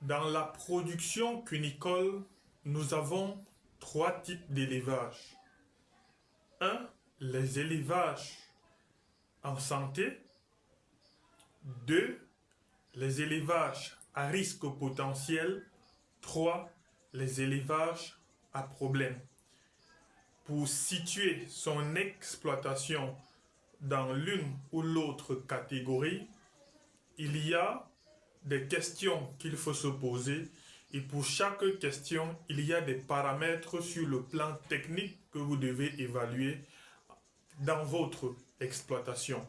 Dans la production cunicole, nous avons trois types d'élevage. 1. Les élevages en santé. 2. Les élevages à risque potentiel. 3. Les élevages à problème. Pour situer son exploitation dans l'une ou l'autre catégorie, il y a des questions qu'il faut se poser et pour chaque question, il y a des paramètres sur le plan technique que vous devez évaluer dans votre exploitation.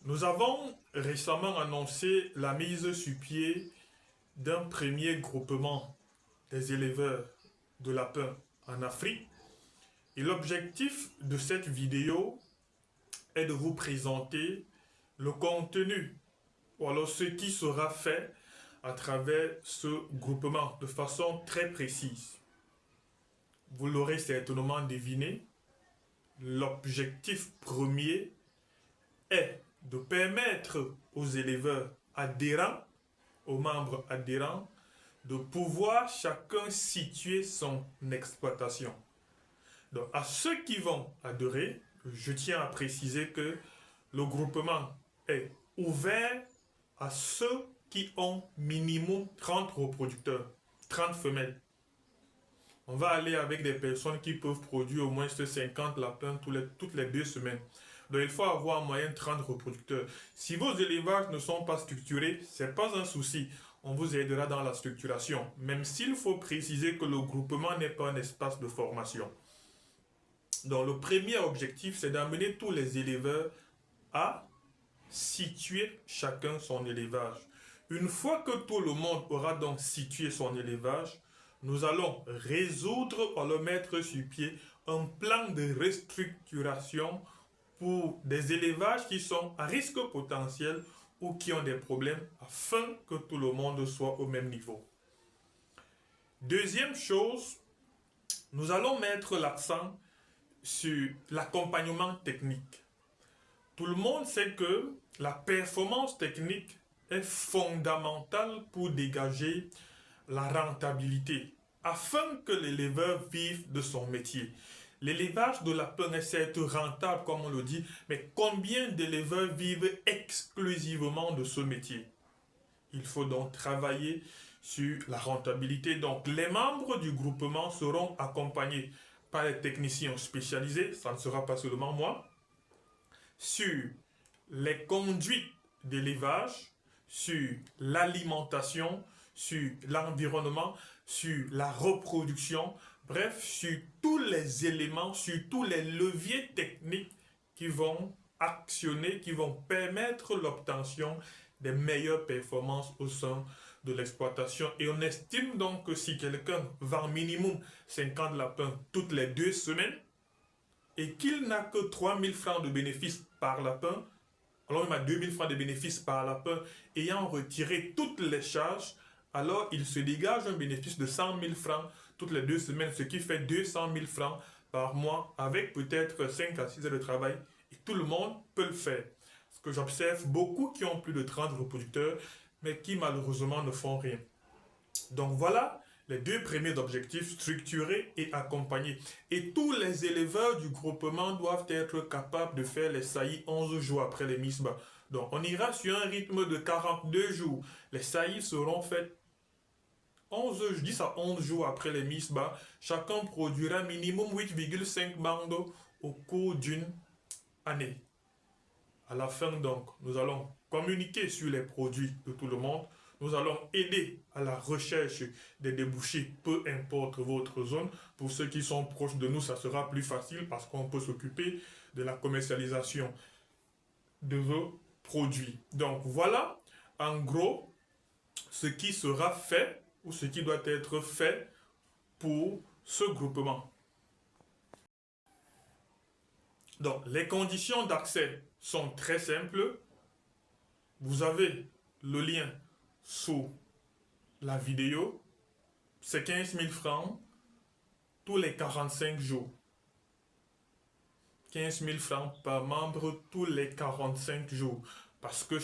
Nous avons récemment annoncé la mise sur pied d'un premier groupement des éleveurs de lapins en Afrique. Et l'objectif de cette vidéo est de vous présenter le contenu ou alors ce qui sera fait à travers ce groupement de façon très précise. Vous l'aurez certainement deviné, l'objectif premier est de permettre aux éleveurs adhérents, aux membres adhérents, de pouvoir chacun situer son exploitation. Donc, à ceux qui vont adhérer, je tiens à préciser que le groupement est ouvert à ceux qui ont minimum 30 reproducteurs, 30 femelles. On va aller avec des personnes qui peuvent produire au moins 50 lapins toutes les 2 semaines. Donc il faut avoir en moyenne 30 reproducteurs. Si vos élevages ne sont pas structurés, ce n'est pas un souci. On vous aidera dans la structuration, même s'il faut préciser que le groupement n'est pas un espace de formation. Donc le premier objectif, c'est d'amener tous les éleveurs à situer chacun son élevage. Une fois que tout le monde aura donc situé son élevage, nous allons résoudre, ou le mettre sur pied, un plan de restructuration pour des élevages qui sont à risque potentiel ou qui ont des problèmes afin que tout le monde soit au même niveau. Deuxième chose, nous allons mettre l'accent sur l'accompagnement technique. Tout le monde sait que la performance technique est fondamentale pour dégager la rentabilité afin que l'éleveur vive de son métier. L'élevage de lapin est certes rentable, comme on le dit, mais combien d'éleveurs vivent exclusivement de ce métier? Il faut donc travailler sur la rentabilité. Donc, les membres du groupement seront accompagnés par les techniciens spécialisés, ça ne sera pas seulement moi, sur les conduites d'élevage, sur l'alimentation, sur l'environnement, sur la reproduction, bref, sur tous les éléments, sur tous les leviers techniques qui vont actionner, qui vont permettre l'obtention des meilleures performances au sein de l'exploitation. Et on estime donc que si quelqu'un vend minimum 50 lapins toutes les 2 semaines et qu'il n'a que 3 000 francs de bénéfices par lapin, alors il a 2 000 francs de bénéfices par lapin, ayant retiré toutes les charges, alors il se dégage un bénéfice de 100 000 francs toutes les 2 semaines, ce qui fait 200 000 francs par mois avec peut-être 5 à 6 heures de travail. Et tout le monde peut le faire. Ce que j'observe, beaucoup qui ont plus de 30 reproducteurs, mais qui malheureusement ne font rien. Donc voilà les 2 premiers objectifs, structurer et accompagner. Et tous les éleveurs du groupement doivent être capables de faire les saillies 11 jours après les mises bas. Donc on ira sur un rythme de 42 jours. Les saillies seront faites 10 à 11 jours après les mises bas. Chacun produira minimum 8,5 bandes au cours d'une année. À la fin donc, nous allons communiquer sur les produits de tout le monde. Nous allons aider à la recherche des débouchés, peu importe votre zone. Pour ceux qui sont proches de nous, ça sera plus facile parce qu'on peut s'occuper de la commercialisation de vos produits. Donc voilà, en gros, ce qui sera fait ou ce qui doit être fait pour ce groupement. Donc, les conditions d'accès sont très simples. Vous avez le lien sous la vidéo. C'est 15 000 francs tous les 45 jours. 15 000 francs par membre tous les 45 jours. parce que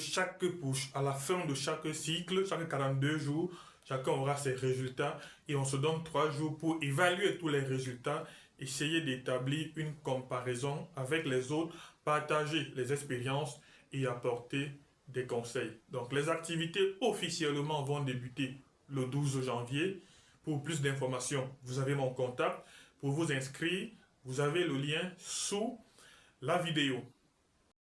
à la fin de chaque cycle, chaque 42 jours, chacun aura ses résultats et on se donne 3 jours pour évaluer tous les résultats, essayer d'établir une comparaison avec les autres, partager les expériences et apporter des conseils. Donc les activités officiellement vont débuter le 12 janvier. Pour plus d'informations, vous avez mon contact. Pour vous inscrire, vous avez le lien sous la vidéo.